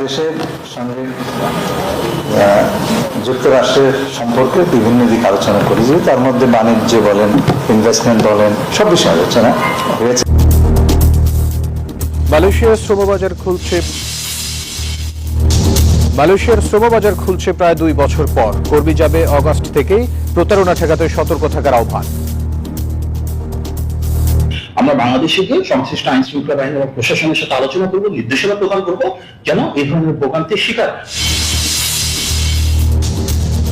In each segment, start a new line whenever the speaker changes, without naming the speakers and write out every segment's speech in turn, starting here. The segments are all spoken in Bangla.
বাংলাদেশের সঙ্গে যুক্তরাষ্ট্রের সম্পর্কে বিভিন্ন দিক আলোচনা করেছি, তার মধ্যে বাণিজ্য বলেন, ইনভেস্টমেন্ট বলেন, সব বিষয়ে আলোচনা হয়েছে।
মালয়েশিয়ার শ্রমবাজার খুলছে প্রায় 2 বছর পর। কর্মী যাবে অগাস্ট থেকেই। প্রতারণা ঠেকাতে সতর্ক থাকার আহ্বান।
আমরা বাংলাদেশে গিয়ে সংশ্লিষ্ট আইন শৃঙ্খলা বাহিনী এবং প্রশাসনের সাথে আলোচনা করব, নির্দেশনা প্রদান করব যেন এই ধরনের ভোগান্তির শিকার।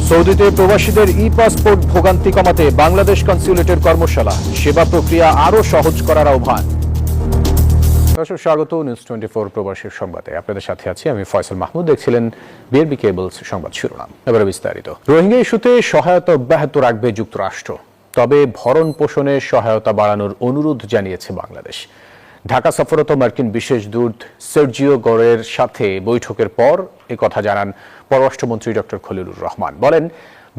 সৌদিতে প্রবাসীদের ই-পাসপোর্ট ভোগান্তি কমাতে বাংলাদেশ কনস্যুলেটের কর্মশালা। সেবা প্রক্রিয়া আরও সহজ করার আহ্বান। স্বাগত নিউজ 24 প্রবাসীর সংবাদে। আপনাদের সাথে আছি আমি ফয়সাল মাহমুদ। দেখছিলেন বিআরবি কেবলস সংবাদ শিরোনাম। এবারে বিস্তারিত। রোহিঙ্গা ইস্যুতে সহায়তা অব্যাহত রাখবে যুক্তরাষ্ট্র, তবে ভরণ পোষণে সহায়তা বাড়ানোর অনুরোধ জানিয়েছে বাংলাদেশ। ঢাকা সফররত মার্কিন বিশেষ দূত সার্জিও গোরের সাথে বৈঠকের পর কথা জানান পররাষ্ট্রমন্ত্রী ডক্টর খলিলুর রহমান। বলেন,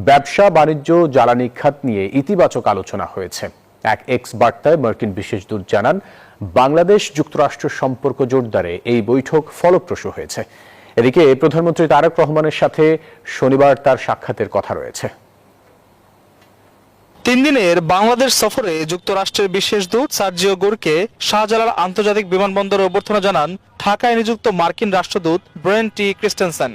ব্যবসা বাণিজ্য জ্বালানি খাত নিয়ে ইতিবাচক আলোচনা হয়েছে। এক এক্স বার্তায় মার্কিন বিশেষ দূত জানান, বাংলাদেশ যুক্তরাষ্ট্র সম্পর্ক জোরদারে এই বৈঠক ফলপ্রসূ হয়েছে। এদিকে প্রধানমন্ত্রী তারেক রহমানের সাথে শনিবার তার সাক্ষাতের কথা রয়েছে।
3 দিনের বাংলাদেশ সফরে যুক্তরাষ্ট্রের বিশেষ দূত সার্জিও গোরকে শাহজালাল আন্তর্জাতিক বিমানবন্দরে অভ্যর্থনা জানান ঢাকায় নিযুক্ত মার্কিন রাষ্ট্রদূত ব্রেন টি ক্রিস্টেনসেন।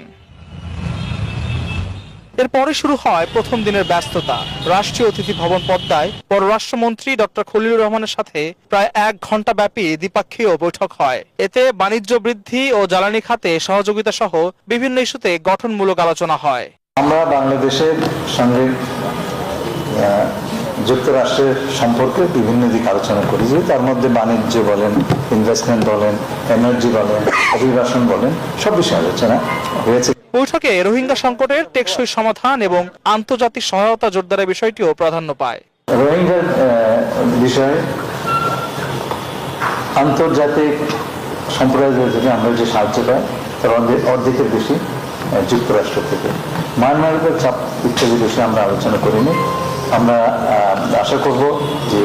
এরপরে শুরু হয় প্রথম দিনের ব্যস্ততা। রাষ্ট্রীয় অতিথি ভবন পদ্মায় পররাষ্ট্রমন্ত্রী ডক্টর খলিলুর রহমানের সাথে প্রায় 1 ঘণ্টা ব্যাপী দ্বিপাক্ষীয় বৈঠক হয়। এতে বাণিজ্য বৃদ্ধি ও জ্বালানি খাতে সহযোগিতা সহ বিভিন্ন ইস্যুতে গঠনমূলক আলোচনা হয়।
আমরা বাংলাদেশের সঙ্গে যুক্তরাষ্ট্রের সম্পর্কে বিভিন্ন দিক আলোচনা করেছি, তার মধ্যে বাণিজ্য বলেন, ইনভেস্টমেন্ট বলেন, এনার্জি বলেন, অভিবাসন বলেন, সব বিষয়ে আলোচনা হয়েছে।
বৈঠকে রোহিঙ্গা সংকটের টেকসই সমাধান এবং আন্তর্জাতিক সহায়তা জোরদারের বিষয়টিও প্রাধান্য পায়।
রোহিঙ্গার বিষয়ে আন্তর্জাতিক সম্প্রদায় থেকে আমরা যে সাহায্য পাই তার অর্ধেকের বেশি যুক্তরাষ্ট্র থেকে। মায়ানমারের উপর চাপ ইত্যাদি বিষয়ে আমরা আলোচনা করিনি। আমরা আশা করব যে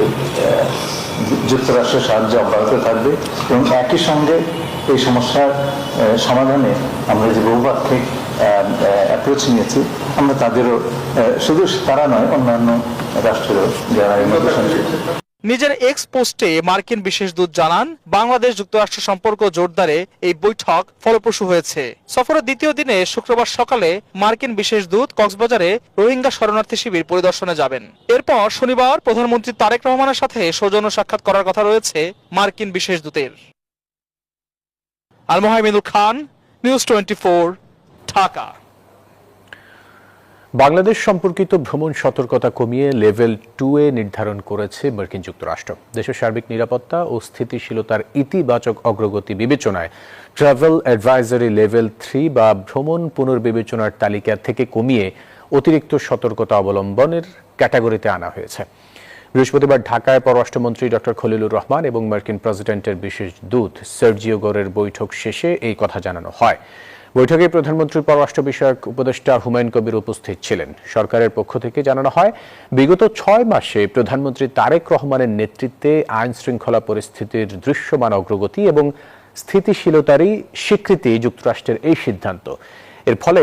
যুক্তরাষ্ট্রের সাহায্য অব্যাহত থাকবে এবং একই সঙ্গে এই সমস্যার সমাধানে আমরা যে বহুপাক্ষিক অ্যাপ্রোচ নিয়েছি, আমরা তাদেরও, শুধু তারা নয়, অন্যান্য রাষ্ট্রেরও যারা এর মধ্যে সংযুক্ত।
নিজের এক্স পোস্টে মার্কিন বিশেষ দূত জানান, বাংলাদেশ যুক্তরাষ্ট্র সম্পর্ক জোরদারে এই বৈঠক ফলপ্রসূ হয়েছে। সফরের দ্বিতীয় দিনে শুক্রবার সকালে মার্কিন বিশেষ দূত কক্সবাজারে রোহিঙ্গা শরণার্থী শিবির পরিদর্শনে যাবেন। এরপর শনিবার প্রধানমন্ত্রী তারেক রহমানের সাথে সৌজন্য সাক্ষাৎ করার কথা রয়েছে মার্কিন বিশেষ দূতের। আল মোহাইমিনুল খান, নিউজ 24, ঢাকা।
বাংলাদেশ সম্পর্কিত ভ্রমণ সতর্কতা কমিয়ে লেভেল 2-এ নির্ধারণ করেছে মার্কিন যুক্তরাষ্ট্র। দেশের সার্বিক নিরাপত্তা ও স্থিতিশীলতার ইতিবাচক অগ্রগতি বিবেচনায় ট্রাভেল অ্যাডভাইজারি লেভেল 3 বা ভ্রমণ পুনর্বিবেচনার তালিকা থেকে কমিয়ে অতিরিক্ত সতর্কতা অবলম্বনের ক্যাটাগরিতে আনা হয়েছে। বৃহস্পতিবার ঢাকায় পররাষ্ট্রমন্ত্রী ডক্টর খলিলুর রহমান এবং মার্কিন প্রেসিডেন্টের বিশেষ দূত সার্জিও গোরের বৈঠক শেষে এই কথা জানানো হয়। বৈঠকে প্রধানমন্ত্রীর পররাষ্ট্র বিষয়ক উপদেষ্টা হুমায়ুন কবির উপস্থিত ছিলেন। সরকারের পক্ষ থেকে জানানো হয়, বিগত 6 মাসে প্রধানমন্ত্রী তারেক রহমানের নেতৃত্বে আইন শৃঙ্খলা পরিস্থিতির দৃশ্যমান অগ্রগতি এবং স্থিতিশীলতারই স্বীকৃতি যুক্তরাষ্ট্রের এই সিদ্ধান্ত। এর ফলে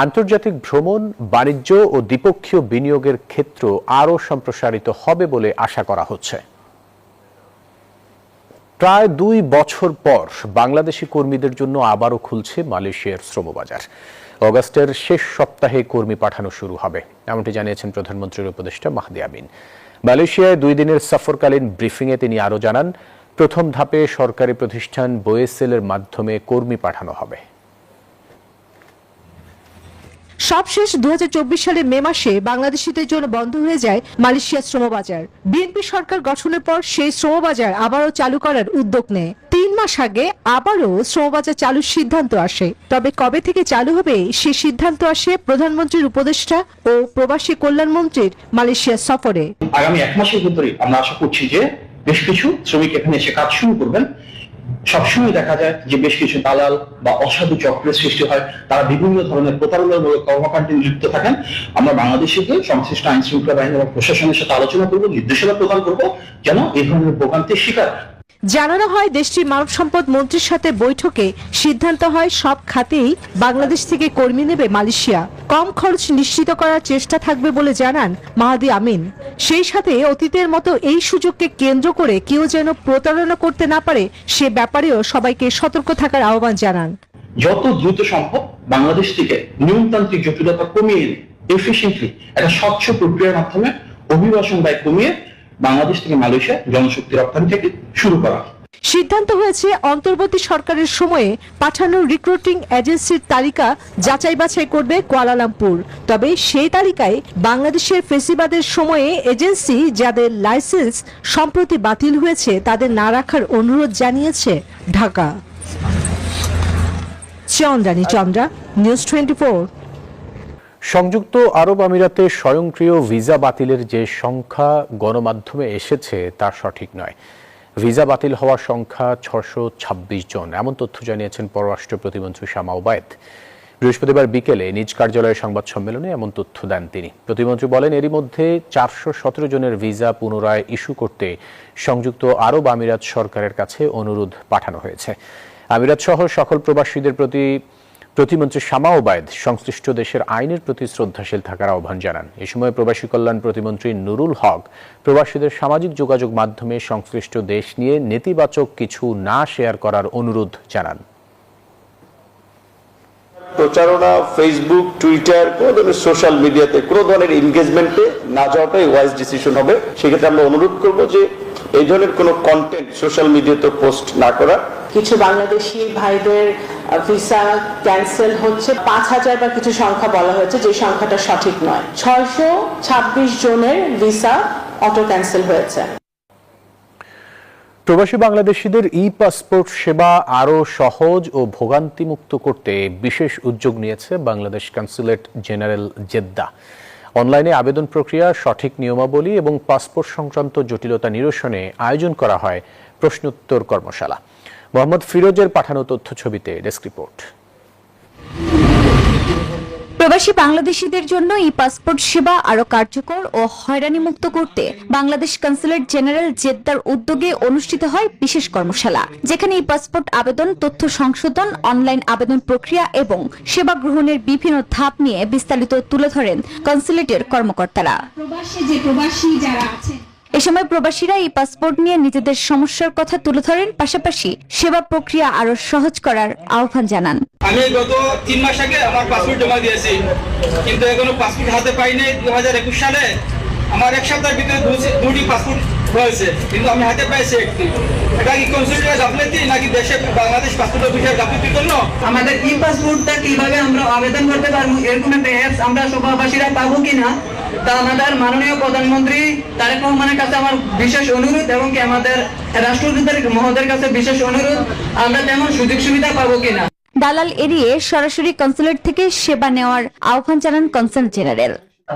আন্তর্জাতিক ভ্রমণ, বাণিজ্য ও দ্বিপক্ষীয় বিনিয়োগের ক্ষেত্র আরও সম্প্রসারিত হবে বলে আশা করা হচ্ছে। প্রায় 2 বছর পর বাংলাদেশি কর্মীদের জন্য আবারও খুলছে মালয়েশিয়ার শ্রমবাজার। অগাস্টের শেষ সপ্তাহে কর্মী পাঠানো শুরু হবে, এমনটি জানিয়েছেন প্রধানমন্ত্রীর উপদেষ্টা মাহদি আমিন। মালয়েশিয়ায় 2 দিনের সফরকালীন ব্রিফিংয়ে তিনি আরও জানান, প্রথম ধাপে সরকারি প্রতিষ্ঠান বোয়েসেলের মাধ্যমে কর্মী পাঠানো হবে।
সবশেষ 2024 সালের মে মাসে বাংলাদেশিদের জন্য বন্ধ হয়ে যায় মালয়েশিয়ার শ্রমবাজার। বিএনপি সরকার গঠনের পর সেই শ্রমবাজার আবারও চালু করার উদ্যোগ নেয়। 3 মাস আগে আবারও শ্রমবাজার চালুর সিদ্ধান্ত আসে। তবে কবে থেকে চালু হবে সে সিদ্ধান্ত আসে প্রধানমন্ত্রীর উপদেষ্টা ও প্রবাসী কল্যাণ মন্ত্রীর মালয়েশিয়া সফরে।
আগামী 1 মাসের ভিতরে আমরা আশা করছি যে বেশ কিছু শ্রমিক এখানে এসে কাজ শুরু করবেন। সবসময় দেখা যায় যে বেশ কিছু দালাল বা অসাধু চক্রের সৃষ্টি হয়, তারা বিভিন্ন ধরনের প্রতারণামূলক কর্মকাণ্ডে লিপ্ত থাকেন। আমরা বাংলাদেশে গিয়ে সংশ্লিষ্ট আইন শৃঙ্খলা বাহিনী এবং প্রশাসনের সাথে আলোচনা করব, নির্দেশনা প্রদান করব যেন এই ধরনের ভোগান্তির শিকার
জানানো হয় দেশটির মানব সম্পদ মন্ত্রীর সাথে বৈঠকে সিদ্ধান্ত হয় সব খাতেই বাংলাদেশ থেকে কর্মী নেবে মালয়েশিয়া। কম খরচ নিশ্চিত করার চেষ্টা থাকবে বলে জানান মাহাদি আমিন। সেই সাথে অতীতের মতো এই সুযোগকে কেন্দ্র করে কেউ যেন প্রতারণা করতে না পারে সে ব্যাপারেও সবাইকে সতর্ক থাকার আহ্বান জানান।
যত দ্রুত সম্ভব বাংলাদেশ থেকে নিয়মতান্ত্রিক জটিলতা কমিয়ে এনে এফিসিয়েন্টলি একটা স্বচ্ছ প্রক্রিয়ার মাধ্যমে অভিবাসন ব্যয় কমিয়ে বাংলাদেশ থেকে মালয়েশিয়া জনশক্তি রপ্তানি থেকে শুরু করা।
সিদ্ধান্ত হয়েছে অন্তর্বর্তী সরকারের সময়ে পাঠানো রিক্রুটিং এজেন্সির তালিকা যাচাই বাছাই করবে কুয়ালালামপুর। তবে সেই তালিকায় বাংলাদেশের ফেসিবাদের সময়ে এজেন্সি যাদের লাইসেন্স সম্প্রতি বাতিল হয়েছে তাদের না রাখার অনুরোধ জানিয়েছে ঢাকা। চন্দ্রানী চন্দ্রা, নিউজ 24।
সংযুক্ত আরব আমিরাতে স্বয়ংক্রিয় ভিসা বাতিলের যে সংখ্যা গণমাধ্যমে এসেছে তা সঠিক নয়। ভিসা বাতিল হওয়ার সংখ্যা 626 জন, এমন তথ্য জানিয়েছেন পররাষ্ট্র প্রতিমন্ত্রী শামা ওবায়েদ। বৃহস্পতিবার বিকেলে নিজ কার্যালয়ে সংবাদ সম্মেলনে এমন তথ্য দেন তিনি। প্রতিমন্ত্রী বলেন, এরই মধ্যে 417 জনের ভিসা পুনরায় ইস্যু করতে সংযুক্ত আরব আমিরাত সরকারের কাছে অনুরোধ পাঠানো হয়েছে। আমিরাত সহ সকল প্রবাসীদের প্রতি প্রতিমন্ত্রী শামা ওবায়েদ সংশ্লিষ্ট দেশের আইনের প্রতি শ্রদ্ধাশীল থাকার আহ্বান জানান। এ সময় প্রবাসী কল্যাণ প্রতিমন্ত্রী নুরুল হক প্রবাসীদের সামাজিক যোগাযোগ মাধ্যমে সংশ্লিষ্ট দেশ নিয়ে নেতিবাচক কিছু না শেয়ার করার অনুরোধ জানান।
প্রচারণা ফেসবুক, টুইটার, কোনো ধরনের সোশ্যাল মিডিয়াতে কোনো ধরনের এনগেজমেন্টে না যাওয়াটাই ওয়াইজ ডিসিশন হবে। সেক্ষেত্রে আমরা অনুরোধ করব যে এই ধরনের কোনো কন্টেন্ট সোশ্যাল মিডিয়াতে পোস্ট না করা।
কিছু বাংলাদেশি ভাইদের ভিসা ক্যান্সেল হচ্ছে, 5000 বা কিছু সংখ্যা বলা হয়েছে, যে সংখ্যাটা সঠিক নয়। 626 জনের ভিসা অটো ক্যান্সেল হয়েছে।
প্রবাসী বাংলাদেশিদের পাসপোর্ট সেবা আরও সহজ ও ভোগান্তিমুক্ত করতে বিশেষ উদ্যোগ নিয়েছে বাংলাদেশ কনস্যুলেট জেনারেল জেদ্দা। অনলাইনে আবেদন প্রক্রিয়া, সঠিক নিয়মাবলী এবং পাসপোর্ট সংক্রান্ত জটিলতা নিরসনে আয়োজন করা হয় প্রশ্নোত্তর কর্মশালা। মোহাম্মদ ফিরোজের পাঠানো তথ্য ছবিতে ডেস্ক রিপোর্ট।
প্রবাসী বাংলাদেশিদের জন্য পাসপোর্ট সেবা আরো কার্যকর ও হয়রানিমুক্ত করতে বাংলাদেশ কনস্যুলেট জেনারেল জেদ্দার উদ্যোগে অনুষ্ঠিত হয় বিশেষ কর্মশালা, যেখানে পাসপোর্ট আবেদন, তথ্য সংশোধন, অনলাইন আবেদন প্রক্রিয়া এবং সেবা গ্রহণের বিভিন্ন ধাপ নিয়ে বিস্তারিত তুলে ধরেন কনস্যুলেটের কর্মকর্তারা। প্রবাসী যারা আছেন এ সময় প্রবাসীরা পাসপোর্ট নিয়ে নিজেদের সমস্যার কথা তুলে ধরেন, পাশাপাশি সেবা প্রক্রিয়া আরো সহজ করার আহ্বান জানান।
আমি গত 3 মাস আগে আমার পাসপোর্ট জমা দিয়েছি, কিন্তু এখনো পাসপোর্ট হাতে পাইনি। 2021 সালে আমার এক সপ্তাহের ভিতরে দুটি পাসপোর্ট হয়েছে, কিন্তু আমি হাতে পাইছি একটি। এটা কি কনস্যুলেটের গাফলতি নাকি দেশে বাংলাদেশ পাসপোর্ট অফিসের গাফলতির জন্য?
আমাদের পাসপোর্টটা কিভাবে আমরা আবেদন করতে পারবো, এরকম একটা অ্যাপস আমরা সভাবাসীরা পাবো কিনা, তা আমাদের মাননীয় প্রধানমন্ত্রী তারেক রহমানের কাছে আমার বিশেষ অনুরোধ এবং কি আমাদের রাষ্ট্রদূতের মহোদয়ের কাছে বিশেষ অনুরোধ, আমরা তেমন সুযোগ সুবিধা পাবো কিনা।
দালাল এড়িয়ে সরাসরি কনস্যুলেট থেকে সেবা নেওয়ার আহ্বান জানান কনসার্ন জেনারেল।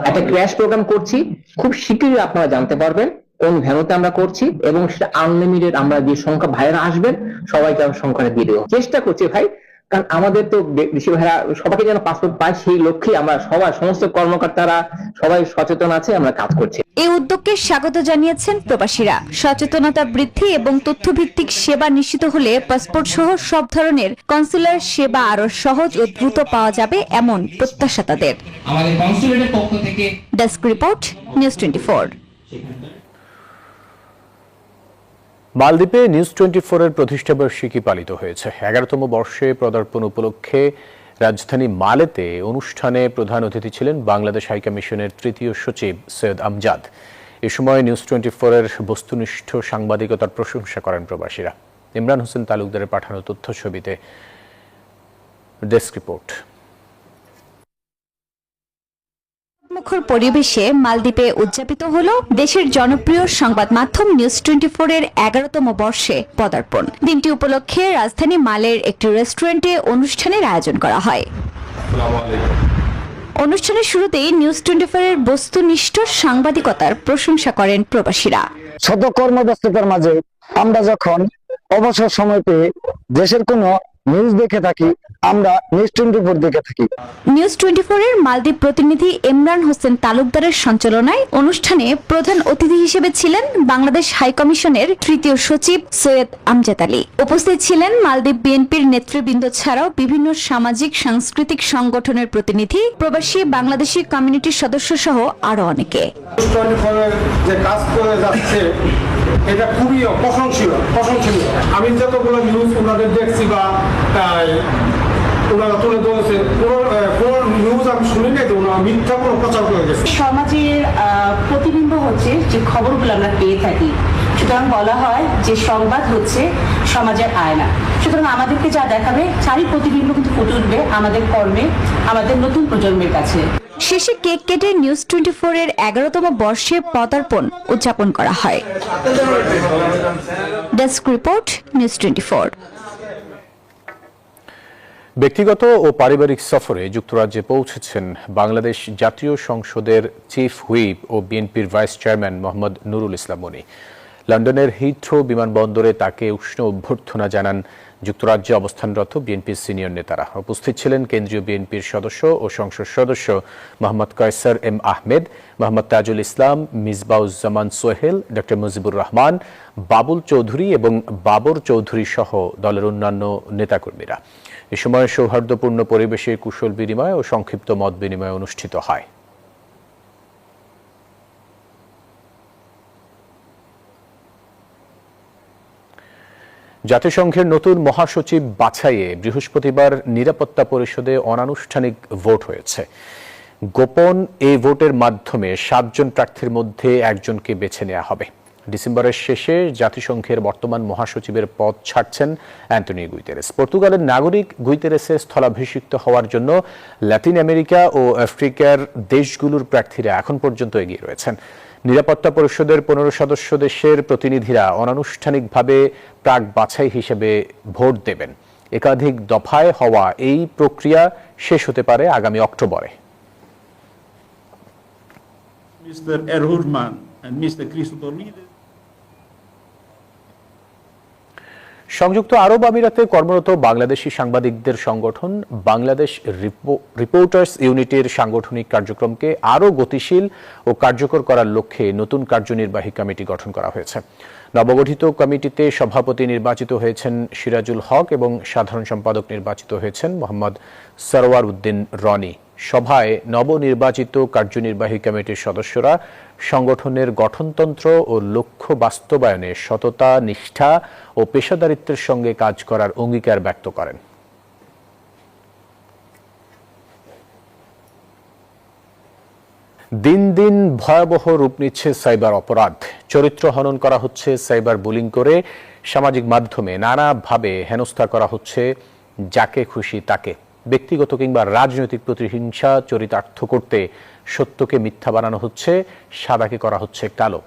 একটা ক্র্যাশ প্রোগ্রাম করছি, খুব শীঘ্রই আপনারা জানতে পারবেন কোন ভ্যানুতে আমরা করছি, এবং সেটা আনলিমিটেড। আমরা যে সংখ্যা ভাইরা আসবেন সবাইকে আমরা সংখ্যাটা দিয়ে দেবো। চেষ্টা করছি ভাই, কারণ আমাদের তো বেশি ভাইরা সবাইকে যেন পাসপোর্ট পায় সেই লক্ষ্যে আমরা সবাই, সমস্ত কর্মকর্তারা সবাই সচেতন আছে, আমরা কাজ করছি।
এই উদ্যোগকে স্বাগত জানিয়েছেন প্রবাসীরা। সচেতনতা বৃদ্ধি এবং তথ্যভিত্তিক সেবা নিশ্চিত হলে পাসপোর্ট সহ সব ধরনের কনসুলার সেবা আরো সহজ ও দ্রুত পাওয়া যাবে, এমন প্রত্যাশা তাদের।
আমাদের কনস্যুলেটের পক্ষ থেকে
ডেস্ক রিপোর্ট, নিউজ 24।
মালদ্বীপে নিউজ 24 এর প্রতিষ্ঠাবার্ষিকী পালিত হয়েছে। 11তম বর্ষে পদার্পণ উপলক্ষে রাজধানী মালেতে অনুষ্ঠানে প্রধান অতিথি ছিলেন বাংলাদেশ হাইকমিশনের তৃতীয় সচিব সৈয়দ আমজাদ। এ সময় নিউজ 24 এর বস্তুনিষ্ঠ সাংবাদিকতার প্রশংসা করেন প্রবাসীরা। ইমরান হোসেন তালুকদারের পাঠানো তথ্য ছবিতে ডেস্ক রিপোর্ট।
মুখর পরিবেশে মালদ্বীপে উদযাপিত হলো দেশের জনপ্রিয় সংবাদ মাধ্যম নিউজ 24 এর 11তম বর্ষে পদার্পণ। দিনটি উপলক্ষে রাজধানী মালের একটি রেস্টুরেন্টে অনুষ্ঠানের আয়োজন করা হয়। অনুষ্ঠানের শুরুতেই নিউজ 24 এর বস্তুনিষ্ঠ সাংবাদিকতার প্রশংসা করেন প্রবাসীরা।
শত কর্মব্যস্ততার মাঝে আমরা যখন অবসর সময় পেয়ে দেশের কোনো নিউজ দেখে থাকি, আমরা নিউজ 24 দেখে থাকি।
নিউজ 24 এর মালদ্বীপ প্রতিনিধি ইমরান হোসেন তালুকদারের সঞ্চালনায় অনুষ্ঠানে প্রধান অতিথি হিসেবে ছিলেন বাংলাদেশ হাই কমিশনের তৃতীয় সচিব সৈয়দ আমজাদ আলী। উপস্থিত ছিলেন মালদ্বীপ বিএনপির নেতৃবৃন্দ ছাড়াও বিভিন্ন সামাজিক সাংস্কৃতিক সংগঠনের প্রতিনিধি, প্রবাসী বাংলাদেশি কমিউনিটির সদস্য সহ আরো অনেকে।
যে কাজ করে যাচ্ছে এটা খুবই প্রশংসনীয়। আমি যতগুলো নিউজ ওনাদের দেখছি বা ওনারা তুলে ধরেছে, কোন নিউজ আমি শুনি নাই যে ওনারা মিথ্যা কোনো প্রচার করে গেছে।
সমাজের প্রতিবিম্ব হচ্ছে যে খবরগুলো আমরা পেয়ে থাকি, সুতরাং বলা হয় যে সংবাদ হচ্ছে সমাজের আয়না। সুতরাং আমাদেরকে যা দেখাবে তারই প্রতিবিম্ব কিন্তু ফুটে উঠবে আমাদের কর্মে, আমাদের নতুন প্রজন্মের কাছে।
শেষে কেক কেটে নিউজ 24 এর 11তম বর্ষে পদার্পণ উদযাপন করা হয়। Desk report, news 24।
ব্যক্তিগত ও পারিবারিক সফরে যুক্তরাজ্যে পৌঁছেছেন বাংলাদেশ জাতীয় সংসদের চিফ হুইপ ও বিএনপির ভাইস চেয়ারম্যান মোহাম্মদ নুরুল ইসলাম মনি। লন্ডনের হিথ্রো বিমানবন্দরে তাকে উষ্ণ অভ্যর্থনা জানান যুক্তরাজ্যে অবস্থানরত বিএনপির সিনিয়র নেতারা। উপস্থিত ছিলেন কেন্দ্রীয় বিএনপির সদস্য ও সংসদ সদস্য মোহাম্মদ কয়সার এম আহমেদ, মোহাম্মদ তাজুল ইসলাম, মিসবাউজ্জামান সোহেল, ডক্টর মুজিবুর রহমান, বাবুল চৌধুরী এবং বাবর চৌধুরী সহ দলের অন্যান্য নেতাকর্মীরা। এ সময় সৌহার্দ্যপূর্ণ পরিবেশে কুশল বিনিময় ও সংক্ষিপ্ত মত বিনিময় অনুষ্ঠিত হয়। জাতিসংঘের নতুন মহাসচিব বাছাইয়ে বৃহস্পতিবার নিরাপত্তা পরিষদে অনানুষ্ঠানিক ভোট হয়েছে। গোপন এই ভোটের মাধ্যমে 7 জন প্রার্থীর মধ্যে একজনকে বেছে নেওয়া হবে। ডিসেম্বরের শেষে জাতিসংঘের বর্তমান মহাসচিবের পদ ছাড়ছেন অ্যান্টনিও গুইতেরেস। পর্তুগালের নাগরিক গুইতেরেসের স্থলাভিষিক্ত হওয়ার জন্য ল্যাটিন আমেরিকা ও আফ্রিকার দেশগুলোর প্রার্থীরা এখন পর্যন্ত এগিয়ে রয়েছেন। নিরাপত্তা পরিষদের 15 সদস্য দেশের প্রতিনিধিরা অনানুষ্ঠানিকভাবে প্রাক বাছাই হিসেবে ভোট দেবেন। একাধিক দফায় হওয়া এই প্রক্রিয়া শেষ হতে পারে আগামী অক্টোবরে।
Mr. Erhurman and Mr. Christodoulides.
সংযুক্ত আরব আমিরাতে কর্মরত বাংলাদেশি সাংবাদিকদের সংগঠন বাংলাদেশ রিপোর্টার্স ইউনিটির সাংগঠনিক কার্যক্রমকে আরও গতিশীল ও কার্যকর করার লক্ষ্যে নতুন কার্যনির্বাহী কমিটি গঠন করা হয়েছে। নবগঠিত কমিটিতে সভাপতি নির্বাচিত হয়েছেন সিরাজুল হক এবং সাধারণ সম্পাদক নির্বাচিত হয়েছেন মোহাম্মদ সরওয়ার উদ্দিন রনি। সভায় নবনির্বাচিত কার্যনির্বাহী কমিটির সদস্যরা সংগঠনের গঠনতন্ত্র ও লক্ষ্য বাস্তবায়নে সততা, নিষ্ঠা ও পেশাদারিত্বের সঙ্গে কাজ করার অঙ্গীকার ব্যক্ত করেন। দিন দিন ভয়াবহ রূপ নিচ্ছে সাইবার অপরাধ। চরিত্র হনন করা হচ্ছে, সাইবার বুলিং করে সামাজিক মাধ্যমে নানাভাবে হেনস্থা করা হচ্ছে যাকে খুশি তাকে। ব্যক্তিগত কিংবা রাজনৈতিক প্রতিহিংসা চরিতার্থ করতে সত্যকে মিথ্যা বানানো হচ্ছে, সাদাকে করা হচ্ছে কালো।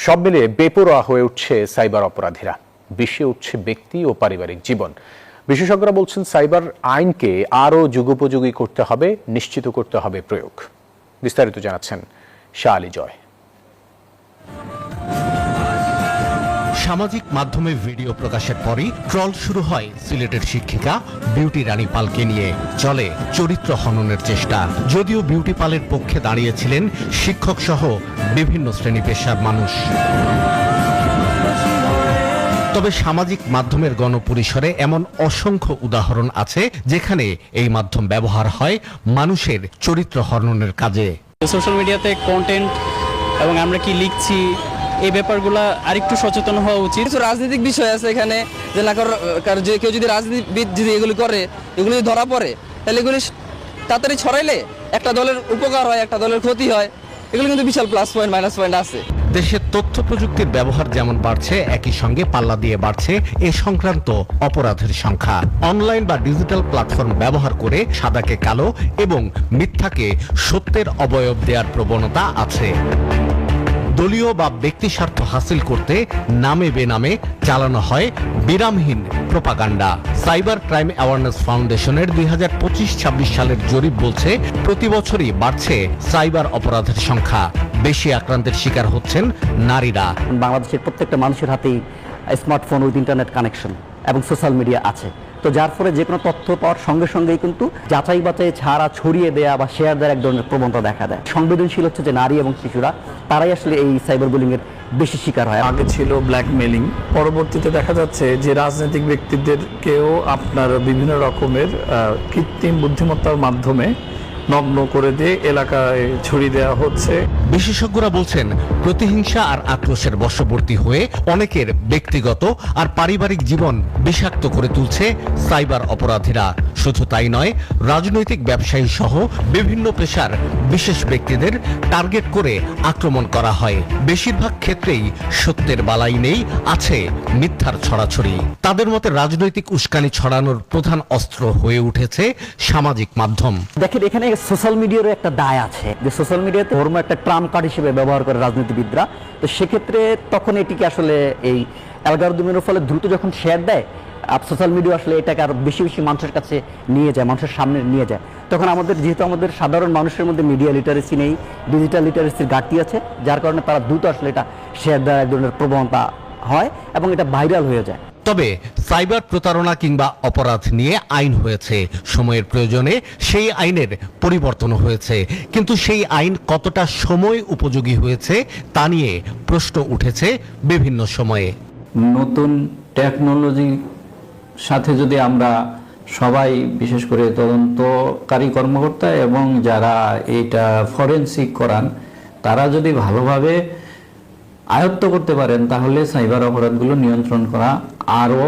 সব মিলিয়ে বেপরোয়া হয়ে উঠছে সাইবার অপরাধীরা। বিষে উঠছে ব্যক্তি ও পারিবারিক জীবন। বিশেষজ্ঞরা বলছেন সাইবার আইনকে আরও যুগোপযোগী করতে হবে, নিশ্চিত করতে হবে প্রয়োগ। বিস্তারিত জানাচ্ছেন শাহ আলী জয়।
সামাজিক মাধ্যমে ভিডিও প্রকাশের পরই ট্রল শুরু হয় সিলেটের শিক্ষিকা বিউটি রানী পালকে নিয়ে। চলে চরিত্র হননের চেষ্টা। যদিও বিউটি পালের পক্ষে দাঁড়িয়েছিলেন শিক্ষক সহ বিভিন্ন শ্রেণী পেশার মানুষ, তবে সামাজিক মাধ্যমের গণপরিসরে এমন অসংখ্য উদাহরণ আছে যেখানে এই মাধ্যম ব্যবহার হয় মানুষের চরিত্র হননের কাজে।
সোশ্যাল মিডিয়াতে কন্টেন্ট এবং আমরা কি লিখছি এই ব্যাপারগুলো আরেকটু সচেতন হওয়া উচিত।
কিছু রাজনৈতিক বিষয় আছে এখানে, যে না যে কেউ যদি রাজনীতিবিদ যদি এগুলি করে, এগুলি যদি ধরা পড়ে, তাহলে এগুলি তাড়াতাড়ি ছড়াইলে একটা দলের উপকার হয়, একটা দলের ক্ষতি হয়। এগুলো কিন্তু বিশাল প্লাস পয়েন্ট মাইনাস পয়েন্ট আছে।
দেশের তথ্য প্রযুক্তির ব্যবহার যেমন বাড়ছে, একই সঙ্গে পাল্লা দিয়ে বাড়ছে এ সংক্রান্ত অপরাধের সংখ্যা। অনলাইন বা ডিজিটাল প্ল্যাটফর্ম ব্যবহার করে সাদাকে কালো এবং মিথ্যাকে সত্যের অবয়ব দেওয়ার প্রবণতা আছে। দলীয় বা ব্যক্তি স্বার্থ হাসিল করতে নামে বেনামে চালানো হয় বিরামহীন প্রোপাগান্ডা। সাইবার ক্রাইম অ্যাওয়ারনেস ফাউন্ডেশনের 2025-26 সালের জরিপ বলছে প্রতি বছরই বাড়ছে সাইবার অপরাধের সংখ্যা। বেশি আক্রান্তের শিকার হচ্ছেন নারীরা।
বাংলাদেশের প্রত্যেকটা মানুষের হাতেই স্মার্টফোন উইথ ইন্টারনেট কানেকশন এবং সোশ্যাল মিডিয়া আছে। তো যার ফলে যে কোনো তথ্য পাওয়ার সঙ্গে সঙ্গেই কিন্তু যাচাই বাছাই ছাড়া ছড়িয়ে দেয়া বা শেয়ার দেওয়ার এক ধরনের প্রবণতা দেখা দেয়। সংবেদনশীল হচ্ছে যে নারী এবং শিশুরা, তারাই আসলে এই সাইবার বুলিং এর বেশি শিকার হয়।
আগে ছিল ব্ল্যাকমেলিং, পরবর্তীতে দেখা যাচ্ছে যে রাজনৈতিক ব্যক্তিদেরকেও আপনার বিভিন্ন রকমের কৃত্রিম বুদ্ধিমত্তার মাধ্যমে নগ্ন করে দিয়ে এলাকায় ছড়িয়ে দেওয়া হচ্ছে।
বিশেষজ্ঞরা বলছেন প্রতিহিংসা আর আক্রোশের বশবর্তী হয়ে অনেকের ব্যক্তিগত আর পারিবারিক জীবন বিষাক্ত করে তুলছে সাইবার অপরাধীরা। শুধু তাই নয়, রাজনৈতিক ব্যবসায়ী সহ বিভিন্ন পেশার বিশেষ ব্যক্তিদের টার্গেট করে আক্রমণ করা হয়। বেশিরভাগ ক্ষেত্রেই সত্যের বালাই নেই, আছে মিথ্যার ছড়াছড়ি। তাদের মতে রাজনৈতিক উস্কানি ছড়ানোর প্রধান অস্ত্র হয়ে উঠেছে সামাজিক মাধ্যম।
দেখেন, এখানে সোশ্যাল মিডিয়ারও একটা দায় আছে, যে সোশ্যাল মিডিয়াতে ধর্ম একটা ট্রাম্প কার্ড হিসেবে ব্যবহার করে রাজনীতিবিদরা। তো সেক্ষেত্রে তখন এটিকে আসলে এই অ্যালগরিদমের ফলে দ্রুত যখন শেয়ার দেয়, সোশ্যাল মিডিয়া আসলে এটাকে আরো বেশি বেশি মানুষের কাছে নিয়ে যায়, মানুষের সামনে নিয়ে যায়। তখন যেহেতু আমাদের সাধারণ মানুষের মধ্যে মিডিয়া লিটারেসি নেই, ডিজিটাল লিটারেসির ঘাটতি আছে, যার কারণে তারা দ্রুত আসলে এটা শেয়ার দেওয়ার এক ধরনের প্রবণতা হয় এবং এটা ভাইরাল হয়ে যায়।
তবে সাইবার প্রতারণা কিংবা অপরাধ নিয়ে আইন হয়েছে, সময়ের প্রয়োজনে সেই আইনের পরিবর্তন হয়েছে, কিন্তু সেই আইন কতটা সময় উপযোগী হয়েছে তা নিয়ে প্রশ্ন উঠেছে বিভিন্ন সময়ে।
নতুন টেকনোলজির সাথে যদি আমরা সবাই, বিশেষ করে তদন্তকারী কর্মকর্তা এবং যারা এটা ফরেনসিক করান, তারা যদি ভালোভাবে আয়ত্ত করতে পারেন, তাহলে সাইবার অপরাধগুলো নিয়ন্ত্রণ করা আরও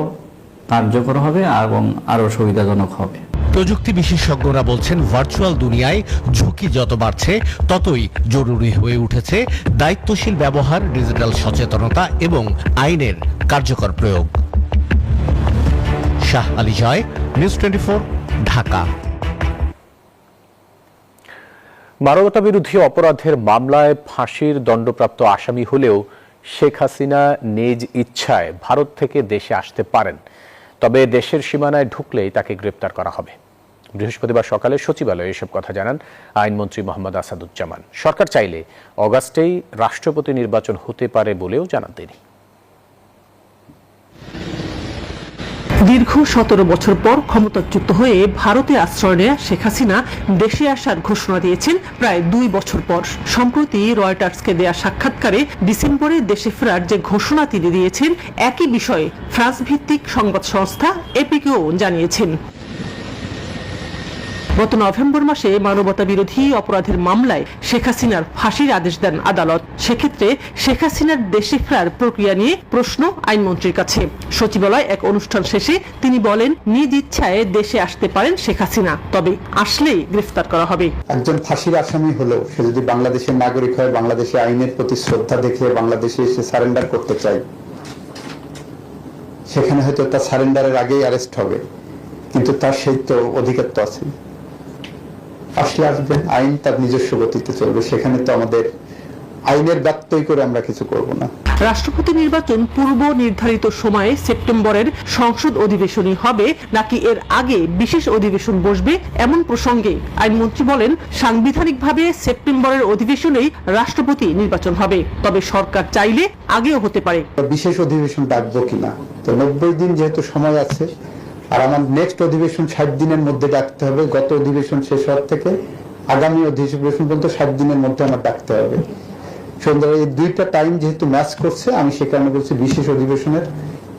কার্যকর হবে এবং আরও সুবিধাজনক হবে।
প্রযুক্তি বিশেষজ্ঞরা বলছেন ভার্চুয়াল দুনিয়ায় ঝুঁকি যত বাড়ছে ততই জরুরি হয়ে উঠেছে দায়িত্বশীল ব্যবহার, ডিজিটাল সচেতনতা এবং আইনের কার্যকর প্রয়োগ। শাহ আলী জয়, নিউজ 24, ঢাকা।
মানবতাবিরোধী অপরাধের মামলায় ফাঁসির দণ্ডপ্রাপ্ত আসামি হলেও শেখ হাসিনা নিজ ইচ্ছায় ভারত থেকে দেশে আসতে পারেন, তবে দেশের সীমানায় ঢুকলেই তাকে গ্রেপ্তার করা হবে। বৃহস্পতিবার সকালে সচিবালয়ে এসব কথা জানান আইনমন্ত্রী মোহাম্মদ আসাদুজ্জামান। সরকার চাইলে অগাস্টেই রাষ্ট্রপতি নির্বাচন হতে পারে বলেও জানান তিনি।
দীর্ঘ 17 বছর পর ক্ষমতাচ্যুত হয়ে ভারতে আশ্রয় নেয়া শেখ হাসিনা দেশে আসার ঘোষণা দিয়েছেন প্রায় 2 বছর পর। সম্প্রতি রয়টার্সকে দেয়া সাক্ষাৎকারে ডিসেম্বরে দেশে ফেরার যে ঘোষণা তিনি দিয়েছেন, একই বিষয়ে ফ্রান্স ভিত্তিক সংবাদ সংস্থা এপিকেও জানিয়েছেন। গত নভেম্বর মাসে মানবতা বিরোধী অপরাধের মামলায় শেখ হাসিনার ফাঁসির আদেশ দেন আদালত। সেক্ষেত্রে শেখ হাসিনার দেশে ফেরার প্রক্রিয়া নিয়ে প্রশ্ন আইনমন্ত্রীর কাছে। সচিবালয় এক অনুষ্ঠান শেষে তিনি বলেন, নিজ ইচ্ছায় দেশে আসতে পারেন শেখ হাসিনা, তবে আসলেই গ্রেফতার করা হবে।
একজন ফাঁসির আসামি হলেও সে যদি বাংলাদেশের নাগরিক হয়, বাংলাদেশের আইনের প্রতি শ্রদ্ধা দেখে বাংলাদেশে এসে সারেন্ডার করতে চায়, সেখানে হয়তো তার সারেন্ডারের আগেই অ্যারেস্ট হবে, কিন্তু তার সেই তো অধিকার তো আছে। আসলে আসবেন, আইন তার নিজস্ব গতিতে চলবে, সেখানে তো আমাদের আইনের ব্যত্যয় করে আমরা কিছু করব না।
রাষ্ট্রপতি নির্বাচন পূর্ব নির্ধারিত সময়ে সেপ্টেম্বরের সংসদ অধিবেশনই হবে নাকি এর আগে বিশেষ অধিবেশন বসবে, এমন প্রসঙ্গে আইনমন্ত্রী বলেন, সাংবিধানিকভাবে সেপ্টেম্বরের অধিবেশনেই রাষ্ট্রপতি নির্বাচন হবে, তবে সরকার চাইলে আগেও হতে পারে।
বিশেষ অধিবেশন ডাকবো কিনা, তো 90 দিন যেহেতু সময় আছে, আর আমার নেক্সট অধিবেশন 60 দিনের মধ্যে ডাকতে হবে। গত অধিবেশন শেষ হওয়ার থেকে আগামী অধিবেশন পর্যন্ত 60 দিনের মধ্যে আমার ডাকতে হবে। সুন্দর, এই দুইটা টাইম যেহেতু ম্যাচ করছে, আমি সে কারণে বলছি বিশেষ অধিবেশনের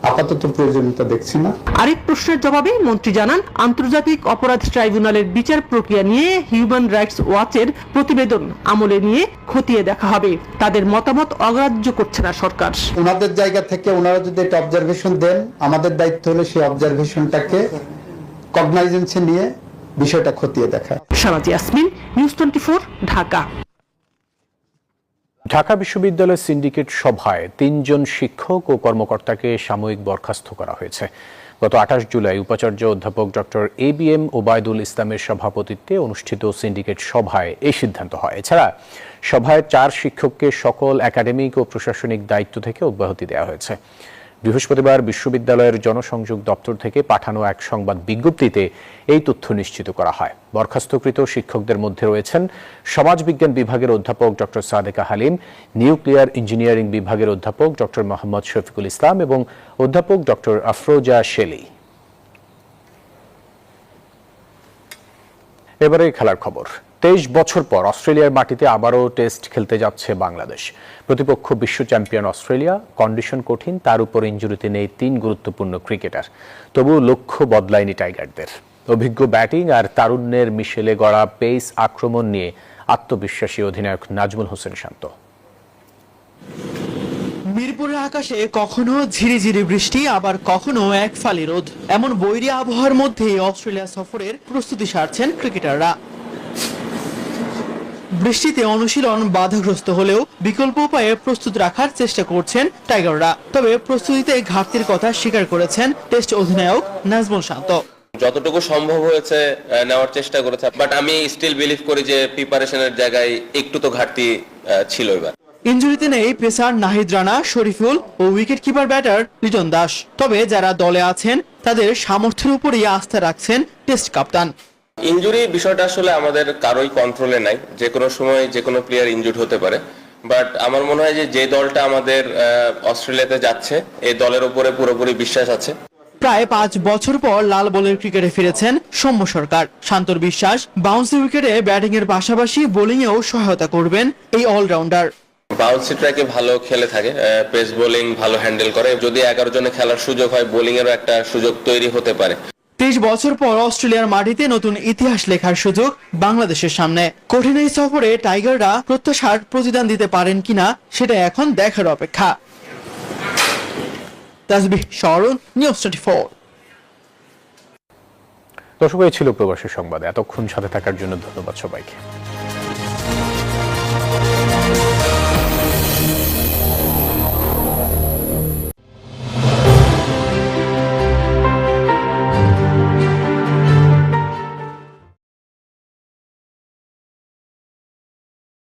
আপাতত প্রয়োজনীয়তা দেখছি না।
আরেক প্রশ্নের জবাবে মন্ত্রী জানান, আন্তর্জাতিক অপরাধ ট্রাইব্যুনালের বিচার প্রক্রিয়া নিয়ে হিউম্যান রাইটস ওয়াচের প্রতিবেদন আমলে নিয়ে খতিয়ে দেখা হবে। তাদের মতামত অগ্রাহ্য করছে না সরকার।
ওনাদের জায়গা থেকে ওনারা যদি একটা অবজারভেশন দেন, আমাদের দায়িত্ব হলো সেই অবজারভেশনটাকে কগনাইজেন্সে নিয়ে বিষয়টা খতিয়ে দেখা।
শাহনাজ ইয়াসমিন, নিউজ 24, ঢাকা।
ঢাকা বিশ্ববিদ্যালয় সিন্ডিকেট সভায় 3 জন শিক্ষক ও কর্মকর্তাকে সাময়িক বরখাস্ত করা হয়েছে। গত 28 জুলাই উপাচার্য অধ্যাপক ডক্টর ABM ওবায়দুল ইসলামের সভাপতিত্বে অনুষ্ঠিত সিন্ডিকেট সভায় এই সিদ্ধান্ত হয়। এছাড়া সভায় 4 শিক্ষককে সকল একাডেমিক ও প্রশাসনিক দায়িত্ব থেকে অব্যাহতি দেওয়া হয়েছে। বৃহস্পতিবার বিশ্ববিদ্যালয়ের জনসংযোগ দপ্তর থেকে পাঠানো এক সংবাদ বিজ্ঞপ্তিতে এই তথ্য নিশ্চিত করা হয়। বরখাস্তকৃত শিক্ষকদের মধ্যে রয়েছেন সমাজবিজ্ঞান বিভাগের অধ্যাপক doctor Sadeka Halim, nuclear engineering বিভাগের অধ্যাপক ডক্টর মোহাম্মদ শফিকুল ইসলাম এবং অধ্যাপক ডক্টর আফরোজা শেলি। এবারে খেলার খবর। 23 বছর পর অস্ট্রেলিয়ার মাটিতে আবারও টেস্ট খেলতে যাচ্ছে বাংলাদেশ। প্রতিপক্ষ বিশ্ব চ্যাম্পিয়ন অস্ট্রেলিয়া, কন্ডিশন কঠিন, তার উপর ইনজুরিতে নেই 3 গুরুত্বপূর্ণ ক্রিকেটার। তবু লক্ষ্য বদলায়নি টাইগারদের। অভিজ্ঞ ব্যাটিং আর তারুণ্যের মিশেলে গড়া পেস আক্রমণ নিয়ে আত্মবিশ্বাসী অধিনায়ক নাজমুল হোসেন শান্ত।
মিরপুরের আকাশে কখনো ঝিরিঝিরি বৃষ্টি, আবার কখনো এক ফালি রোদ। এমন বৈরী আবহাওয়ার মধ্যে অস্ট্রেলিয়া সফরের প্রস্তুতি সারছেন ক্রিকেটাররা। বৃষ্টিতে অনুশীলন বাধাগ্রস্ত হলেও বিকল্প উপায়ে প্রস্তুত রাখার চেষ্টা করছেন টাইগাররা। তবে প্রস্তুতিতে ঘাটতির কথা স্বীকার করেছেন টেস্ট অধিনায়ক নাজমুল শান্ত।
যতটুকু সম্ভব হয়েছে নেওয়ার চেষ্টা করেছে, বাট আমি স্টিল বিলিভ করি যে প্রিপারেশনের জায়গায় একটু তো ঘাটতি ছিল এবার।
ইনজুরিতে নেই পেসার নাহিদ রানা, শরীফুল ও wicket keeper batter Liton Das. তবে যারা দলে আছেন তাদের সামর্থ্যের উপরই আস্থা রাখছেন টেস্ট কাপ্তান।
ইনজুরি বিষয়টা আসলে আমাদের কারোই কন্ট্রোলে নাই, যে কোনো সময় যে কোনো প্লেয়ার ইনজুর্ড হতে পারে। বাট আমার মনে হয় যে দলটা আমাদের অস্ট্রেলিয়াতে যাচ্ছে, এই দলের উপরে পুরোপুরি বিশ্বাস আছে।
প্রায় 5 বছর পর লাল বলের ক্রিকেটে ফিরেছেন সৌম্য সরকার। শান্তর বিশ্বাস বাউন্সি উইকেটে ব্যাটিং এর পাশাপাশি বোলিং এও সহায়তা করবেন এই অলরাউন্ডার।
বাউন্সি ট্র্যাকে ভালো খেলে থাকে, পেস বোলিং ভালো হ্যান্ডেল করে। যদি 11 জনে খেলার সুযোগ হয়, বোলিং এরও একটা সুযোগ তৈরি হতে পারে।
23 বছর পর অস্ট্রেলিয়ার মাটিতে নতুন ইতিহাস লেখার সুযোগ বাংলাদেশের সামনে। কঠিন এই সফরে টাইগাররা প্রত্যাশার প্রতিদান দিতে পারেন কিনা সেটা এখন দেখার অপেক্ষা। তাসবিহ শরণ, নিউজ 24।
দর্শক, এই ছিল প্রবাসী সংবাদ। এতক্ষণ সাথে থাকার জন্য ধন্যবাদ সবাইকে।